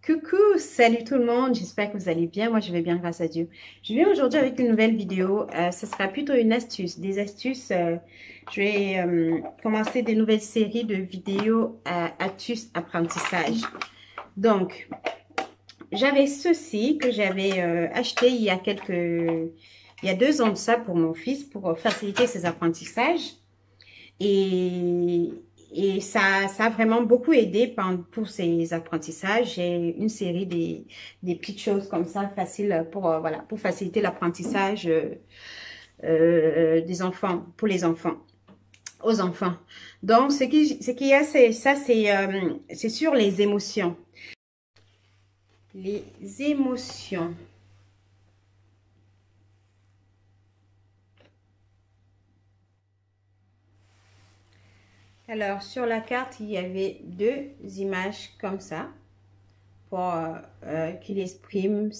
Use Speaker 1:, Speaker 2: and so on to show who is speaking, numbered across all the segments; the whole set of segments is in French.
Speaker 1: Coucou, salut tout le monde, j'espère que vous allez bien, moi je vais bien grâce à Dieu. Je viens aujourd'hui avec une nouvelle vidéo, ce sera plutôt une astuce, des astuces, je vais commencer des nouvelles séries de vidéos astuces apprentissage. Donc, j'avais ceci que j'avais acheté il y a 2 ans de ça pour mon fils, pour faciliter ses apprentissages. Et ça a vraiment beaucoup aidé pour ses apprentissages. J'ai une série des petites choses comme ça faciles voilà, pour faciliter l'apprentissage des enfants, pour les enfants, aux enfants. Donc, ce qu'il y a, c'est sur les émotions. Les émotions. Alors, sur la carte, il y avait 2 images comme ça pour qu'il exprime,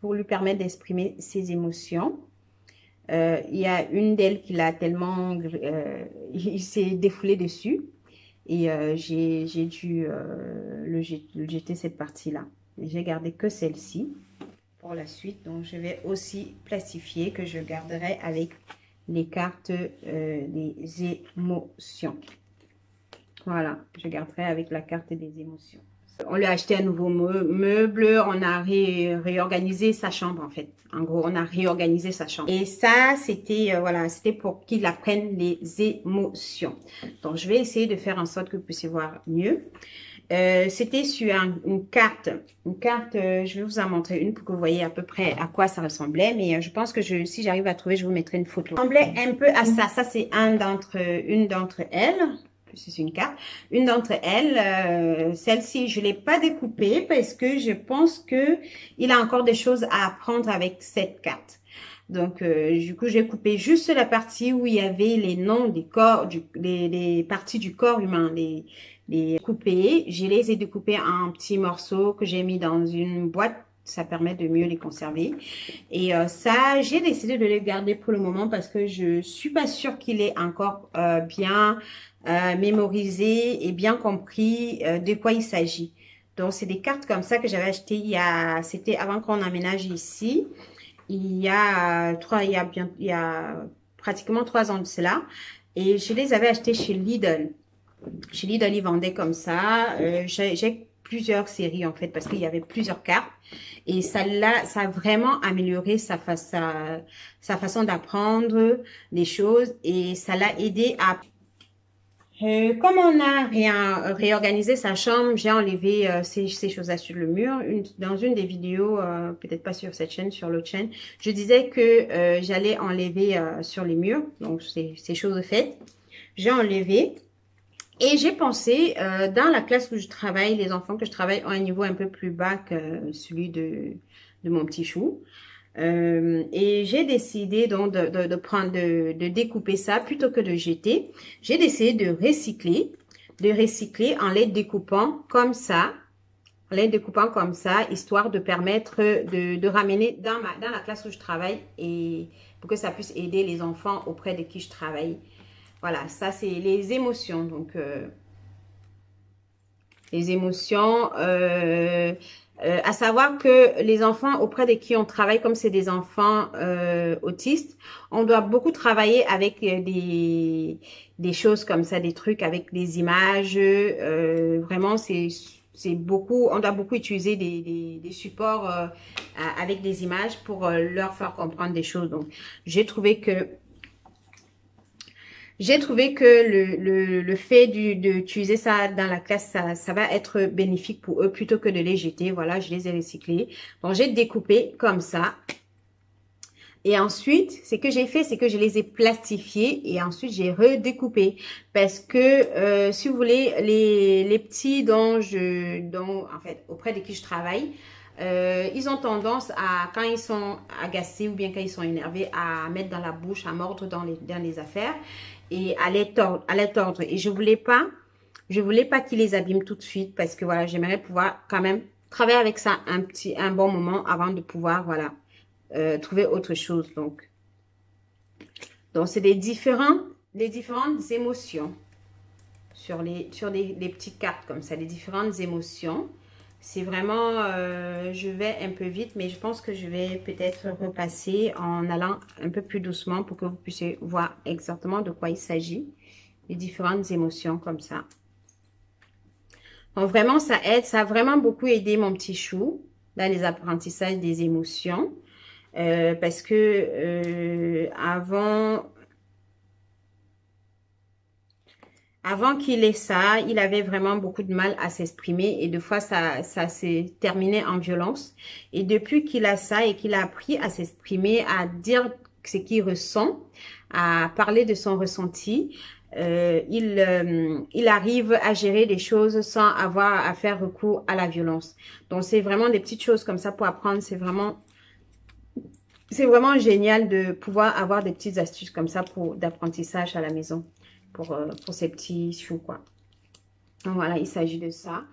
Speaker 1: pour lui permettre d'exprimer ses émotions. Il y a une d'elles qui l'a tellement, il s'est défoulé dessus et j'ai dû le jeter cette partie-là. J'ai gardé que celle-ci pour la suite. Donc, je vais aussi plastifier que je garderai avec les cartes des émotions. Voilà, je garderai avec la carte des émotions. On lui a acheté un nouveau meuble, on a réorganisé sa chambre en fait. En gros, on a réorganisé sa chambre. Et ça, c'était voilà, c'était pour qu'il apprenne les émotions. Donc, je vais essayer de faire en sorte que vous puissiez voir mieux. C'était sur une carte, je vais vous en montrer une pour que vous voyez à peu près à quoi ça ressemblait, mais je pense que si j'arrive à trouver, je vous mettrai une photo. Ça ressemblait un peu à ça. Ça, c'est une d'entre elles. C'est une carte. Une d'entre elles, celle-ci, je l'ai pas découpée parce que je pense que il a encore des choses à apprendre avec cette carte. Donc, du coup, j'ai coupé juste la partie où il y avait les noms des corps, les parties du corps humain, les couper. Je les ai découpés en petits morceaux que j'ai mis dans une boîte. Ça permet de mieux les conserver. Et ça, j'ai décidé de les garder pour le moment parce que je suis pas sûre qu'il est encore bien mémorisé et bien compris de quoi il s'agit. Donc, c'est des cartes comme ça que j'avais achetées c'était avant qu'on emménage ici. Il y a pratiquement 3 ans de cela. Et je les avais achetées chez Lidl. Chez Lidl, ils vendaient comme ça. J'ai plusieurs séries en fait parce qu'il y avait plusieurs cartes. Et ça a vraiment amélioré sa façon d'apprendre les choses. Et ça l'a aidé à... comme on a réorganisé sa chambre, j'ai enlevé ces choses-là sur le mur. Dans une des vidéos, peut-être pas sur cette chaîne, sur l'autre chaîne, je disais que j'allais enlever sur les murs. Donc, ces choses faites. J'ai enlevé. Et j'ai pensé, dans la classe où je travaille, les enfants que je travaille ont un niveau un peu plus bas que celui de mon petit chou. Et j'ai décidé donc de découper ça plutôt que de jeter. J'ai décidé de recycler en les découpant comme ça, histoire de permettre de ramener dans la classe où je travaille et pour que ça puisse aider les enfants auprès de qui je travaille. Voilà, ça c'est les émotions. Donc, les émotions, à savoir que les enfants auprès de qui on travaille, comme c'est des enfants autistes, on doit beaucoup travailler avec des choses comme ça, des trucs avec des images. Vraiment, c'est beaucoup, on doit beaucoup utiliser des supports avec des images pour leur faire comprendre des choses. Donc, j'ai trouvé que le fait d'utiliser ça dans la classe, ça va être bénéfique pour eux plutôt que de les jeter. Voilà, je les ai recyclés. Donc, j'ai découpé comme ça. Et ensuite, ce que j'ai fait, c'est que je les ai plastifiés et ensuite j'ai redécoupé. Parce que, si vous voulez, les petits en fait, auprès de qui je travaille, ils ont tendance à, quand ils sont agacés ou bien quand ils sont énervés, à mettre dans la bouche, à mordre dans les affaires et à les tordre. Et je voulais pas qu'ils les abîment tout de suite parce que voilà, j'aimerais pouvoir quand même travailler avec ça un bon moment avant de pouvoir, voilà, trouver autre chose. Donc c'est les différentes émotions sur des petites cartes comme ça, les différentes émotions. C'est vraiment, je vais un peu vite, mais je pense que je vais peut-être repasser en allant un peu plus doucement pour que vous puissiez voir exactement de quoi il s'agit. Les différentes émotions comme ça. Donc vraiment, ça aide, ça a vraiment beaucoup aidé mon petit chou dans les apprentissages des émotions. Parce que avant qu'il ait ça, il avait vraiment beaucoup de mal à s'exprimer et des fois, ça s'est terminé en violence. Et depuis qu'il a ça et qu'il a appris à s'exprimer, à dire ce qu'il ressent, à parler de son ressenti, il arrive à gérer les choses sans avoir à faire recours à la violence. Donc, c'est vraiment des petites choses comme ça pour apprendre. C'est vraiment génial de pouvoir avoir des petites astuces comme ça d'apprentissage à la maison. Pour ces petits choux, quoi. Donc, voilà, il s'agit de ça.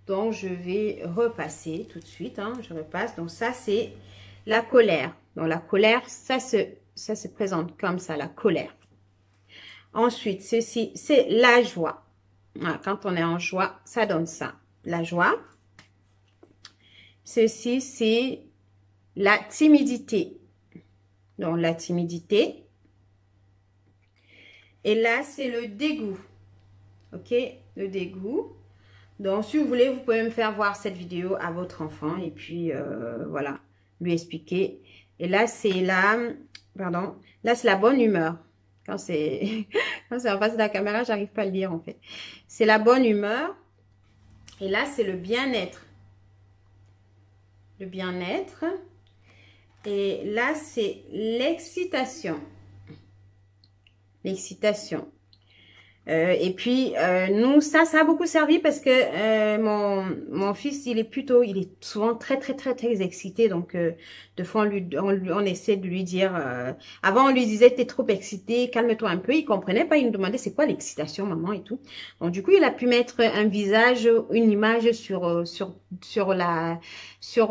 Speaker 1: Donc, je vais repasser tout de suite. Hein, je repasse. Donc, ça, c'est la colère. Donc, la colère, ça se présente comme ça, la colère. Ensuite, ceci, c'est la joie. Voilà, quand on est en joie, ça donne ça. La joie. Ceci, c'est la timidité. Donc, la timidité. Et là, c'est le dégoût. Ok, le dégoût. Donc, si vous voulez, vous pouvez me faire voir cette vidéo à votre enfant. Et puis, voilà, lui expliquer. Et là, c'est pardon, là, c'est la bonne humeur. Quand c'est en face de la caméra, j'arrive pas à le dire, en fait. C'est la bonne humeur. Et là, c'est le bien-être. Le bien-être. Et là, c'est l'excitation. L'excitation. Et puis, nous, ça a beaucoup servi parce que mon fils, il est souvent très excité. Donc, de fois, on essaie de lui dire, avant, on lui disait, t'es trop excité, calme-toi un peu. Il comprenait pas, il nous demandait, c'est quoi l'excitation, maman, et tout. Donc, du coup, il a pu mettre un visage, une image sur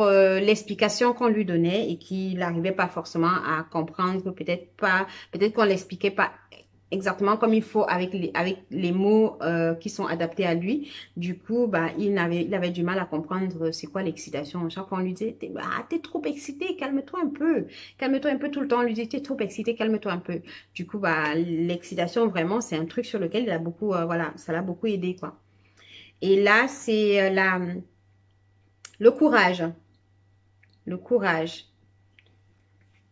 Speaker 1: l'explication qu'on lui donnait et qu'il n'arrivait pas forcément à comprendre, peut-être qu'on l'expliquait pas exactement comme il faut avec les mots qui sont adaptés à lui. Du coup, bah, il avait du mal à comprendre c'est quoi l'excitation. Chaque fois, on lui disait, t'es trop excité, calme-toi un peu. Calme-toi un peu tout le temps. On lui dit, t'es trop excité, calme-toi un peu. Du coup, bah, l'excitation, vraiment, c'est un truc sur lequel il a beaucoup, voilà, ça l'a beaucoup aidé, quoi. Et là, c'est le courage. Le courage.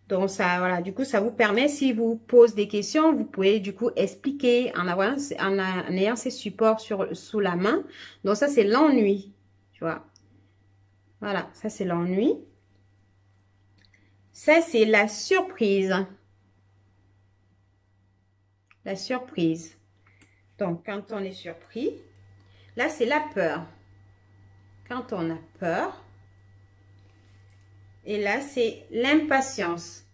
Speaker 1: Donc, ça, voilà, du coup, ça vous permet, si vous pose des questions, vous pouvez, du coup, expliquer en ayant ces supports sous la main. Donc, ça, c'est l'ennui, tu vois. Voilà, ça, c'est l'ennui. Ça, c'est la surprise. La surprise. Donc, quand on est surpris, là, c'est la peur. Quand on a peur. Et là, c'est l'impatience.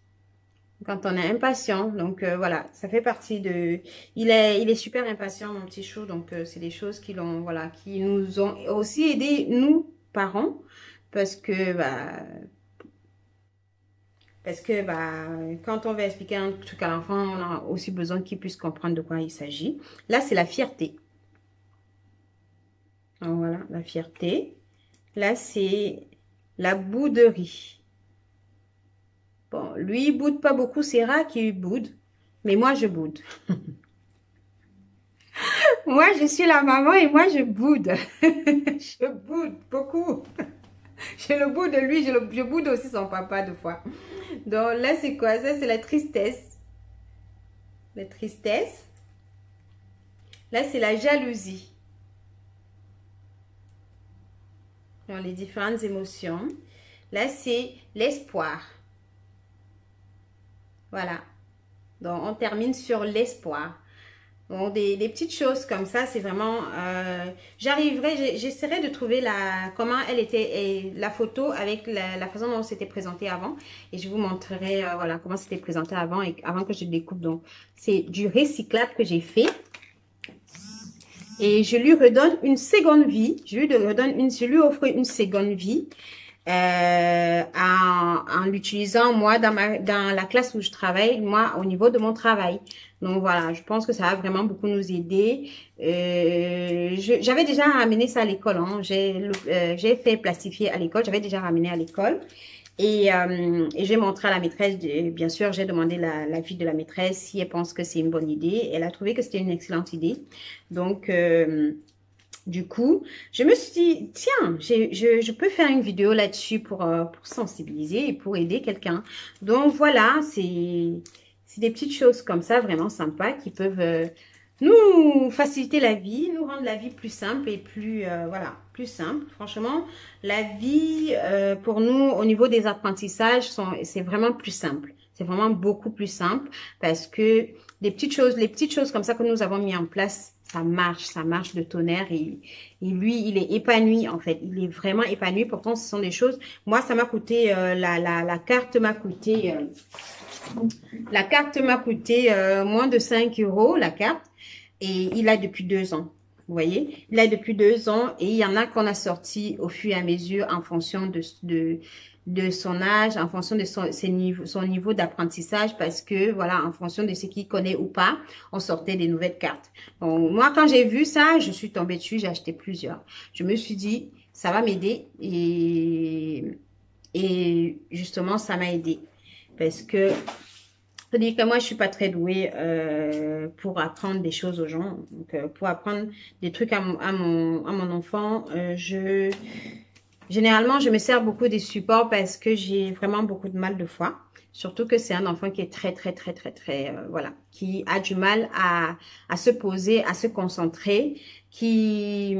Speaker 1: Quand on est impatient, donc voilà, ça fait partie de... Il est super impatient, mon petit chou, donc c'est des choses qui nous ont aussi aidé, nous, parents, parce que, quand on va expliquer un truc à l'enfant, on a aussi besoin qu'il puisse comprendre de quoi il s'agit. Là, c'est la fierté. Donc, voilà, la fierté. Là, c'est la bouderie. Bon, lui, il boude pas beaucoup. C'est rare qu'il boude. Mais moi, je boude. Moi, je suis la maman et moi, je boude. Je boude beaucoup. Je le boude de lui. Je boude aussi son papa deux fois. Donc, là, c'est quoi? Ça, c'est la tristesse. La tristesse. Là, c'est la jalousie. Donc, les différentes émotions. Là, c'est l'espoir. Voilà. Donc, on termine sur l'espoir. Bon, des petites choses comme ça, c'est vraiment... j'essaierai de trouver comment elle était, la photo avec la façon dont c'était présenté avant. Et je vous montrerai voilà, comment c'était présenté avant, avant que je découpe. Donc, c'est du recyclable que j'ai fait. Et je lui redonne une seconde vie. Je lui offre une seconde vie. en l'utilisant moi dans la classe où je travaille, moi au niveau de mon travail. Donc voilà, je pense que ça va vraiment beaucoup nous aider. J'avais déjà ramené ça à l'école, hein. J'ai fait plastifier à l'école, j'avais déjà ramené à l'école. Et j'ai montré à la maîtresse, bien sûr, j'ai demandé l'avis de la maîtresse si elle pense que c'est une bonne idée. Elle a trouvé que c'était une excellente idée. Donc, du coup, je me suis dit, tiens, je peux faire une vidéo là-dessus pour sensibiliser et pour aider quelqu'un. Donc, voilà, c'est des petites choses comme ça, vraiment sympas, qui peuvent nous faciliter la vie, nous rendre la vie plus simple et plus, voilà, plus simple. Franchement, la vie, pour nous, au niveau des apprentissages, c'est vraiment plus simple. C'est vraiment beaucoup plus simple parce que les petites choses comme ça que nous avons mis en place, ça marche de tonnerre et lui, il est épanoui en fait. Il est vraiment épanoui. Pourtant, ce sont des choses, moi, ça m'a coûté, la carte m'a coûté, moins de 5 €, la carte. Et il a depuis 2 ans. Vous voyez, il a depuis 2 ans et il y en a qu'on a sorti au fur et à mesure en fonction de son âge, en fonction de son niveau d'apprentissage parce que, voilà, en fonction de ce qu'il connaît ou pas, on sortait des nouvelles cartes. Bon, moi, quand j'ai vu ça, je suis tombée dessus, j'ai acheté plusieurs. Je me suis dit, ça va m'aider et justement, ça m'a aidé parce que faut dire que moi, je suis pas très douée pour apprendre des choses aux gens. Donc, pour apprendre des trucs à mon enfant, généralement, je me sers beaucoup des supports parce que j'ai vraiment beaucoup de mal de foi. Surtout que c'est un enfant qui est très, voilà, qui a du mal à se poser, à se concentrer, qui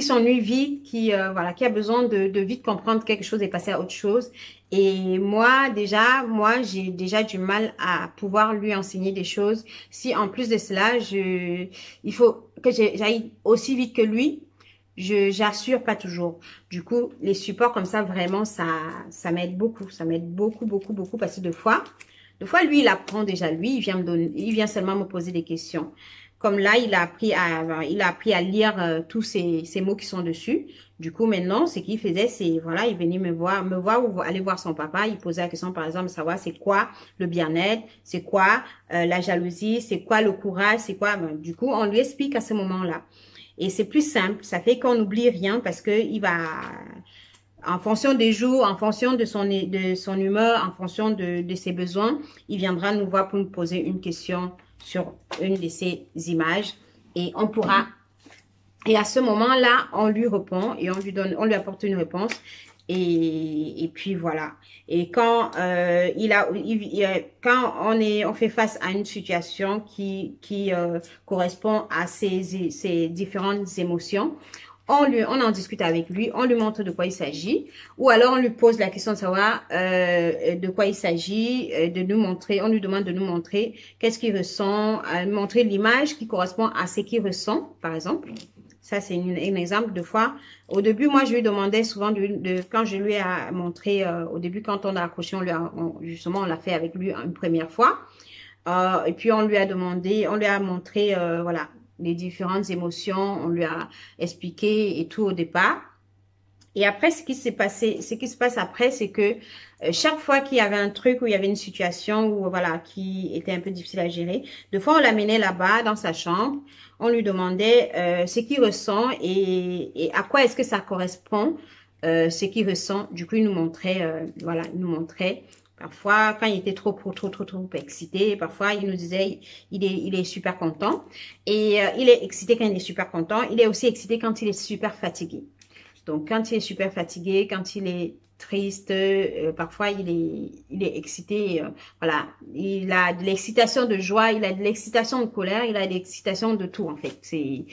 Speaker 1: s'ennuie vite, voilà, qui a besoin de vite comprendre quelque chose et passer à autre chose. Et moi, j'ai déjà du mal à pouvoir lui enseigner des choses. Si en plus de cela, il faut que j'aille aussi vite que lui, j'assure pas toujours. Du coup, les supports comme ça, vraiment, ça m'aide beaucoup. Ça m'aide beaucoup, beaucoup, beaucoup parce que deux fois, lui, il apprend déjà. Lui, il vient seulement me poser des questions. Comme là, il a appris à lire tous ces mots qui sont dessus. Du coup, maintenant, ce qu'il faisait, c'est, voilà, il venait me voir ou aller voir son papa. Il posait la question, par exemple, de savoir c'est quoi le bien-être, c'est quoi la jalousie, c'est quoi le courage, c'est quoi. Ben, du coup, on lui explique à ce moment-là. Et c'est plus simple. Ça fait qu'on n'oublie rien parce que il va, en fonction des jours, en fonction de son humeur, en fonction de ses besoins, il viendra nous voir pour nous poser une question sur une de ces images et on pourra, et à ce moment-là, on lui répond et on lui apporte une réponse et puis voilà. Et quand quand on fait face à une situation qui correspond à ces différentes émotions, on en discute avec lui, on lui montre de quoi il s'agit, ou alors on lui pose la question de savoir de quoi il s'agit, de nous montrer, on lui demande de nous montrer qu'est-ce qu'il ressent, montrer l'image qui correspond à ce qu'il ressent, par exemple. Ça, c'est un exemple de fois. Au début, moi, je lui demandais souvent quand je lui ai montré, au début, quand on a accroché, justement, on l'a fait avec lui une première fois. Et puis, on lui a montré, voilà, les différentes émotions, on lui a expliqué et tout au départ. Et après, ce qui se passe après, c'est que chaque fois qu'il y avait un truc où il y avait une situation où voilà qui était un peu difficile à gérer, deux fois on l'amenait là-bas dans sa chambre, on lui demandait ce qu'il ressent et à quoi est-ce que ça correspond ce qu'il ressent. Du coup, il nous montrait voilà, il nous montrait. Parfois, quand il était trop excité, parfois il nous disait il est super content et il est excité quand il est super content. Il est aussi excité quand il est super fatigué. Donc, quand il est super fatigué, quand il est triste, parfois il est excité. Voilà, il a de l'excitation de joie, il a de l'excitation de colère, il a de l'excitation de tout en fait. Il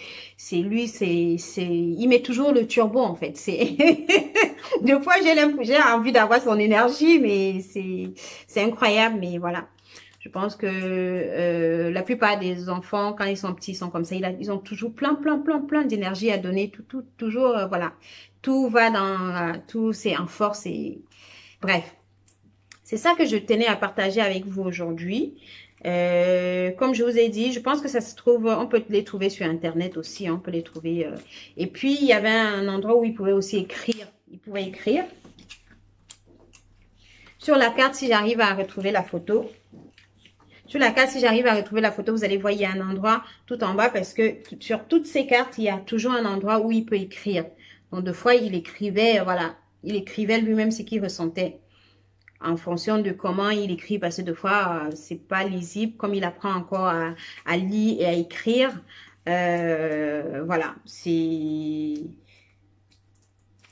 Speaker 1: met toujours le turbo en fait. Des fois j'ai envie d'avoir son énergie, mais c'est incroyable. Mais voilà. Je pense que la plupart des enfants, quand ils sont petits, ils sont comme ça. Ils ont toujours plein d'énergie à donner. Toujours, voilà. Tout va tout c'est en force. Bref, c'est ça que je tenais à partager avec vous aujourd'hui. Comme je vous ai dit, je pense que ça se trouve, on peut les trouver sur Internet aussi. On peut les trouver. Et puis, il y avait un endroit où ils pouvaient aussi écrire. Ils pouvaient écrire. Sur la carte, si j'arrive à retrouver la photo, sur la carte, si j'arrive à retrouver la photo, vous allez voir, il y a un endroit tout en bas parce que sur toutes ces cartes, il y a toujours un endroit où il peut écrire. Donc, des fois, il écrivait, voilà, il écrivait lui-même ce qu'il ressentait en fonction de comment il écrit parce que des fois, c'est pas lisible comme il apprend encore à lire et à écrire. Voilà, c'est...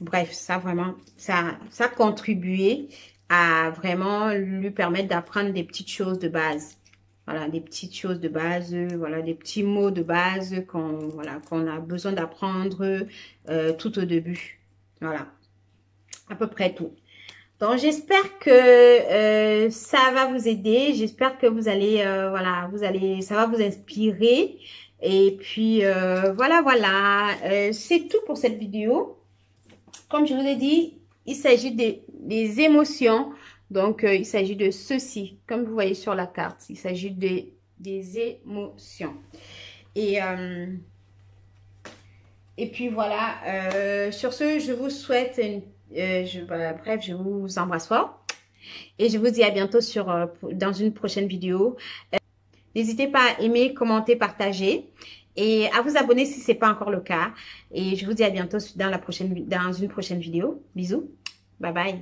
Speaker 1: Bref, ça vraiment, ça a contribué à vraiment lui permettre d'apprendre des petites choses de base. Voilà, des petites choses de base, voilà, des petits mots de base qu'on a besoin d'apprendre tout au début. Voilà, à peu près tout. Donc, j'espère que ça va vous aider. J'espère que vous allez, voilà, ça va vous inspirer. Et puis, voilà. C'est tout pour cette vidéo. Comme je vous ai dit, il s'agit des émotions. Donc, il s'agit de ceci, comme vous voyez sur la carte. Il s'agit des émotions. Et puis, voilà. Sur ce, je vous souhaite bref, je vous embrasse fort. Et je vous dis à bientôt dans une prochaine vidéo. N'hésitez pas à aimer, commenter, partager. Et à vous abonner si ce n'est pas encore le cas. Et je vous dis à bientôt dans une prochaine vidéo. Bisous. Bye bye.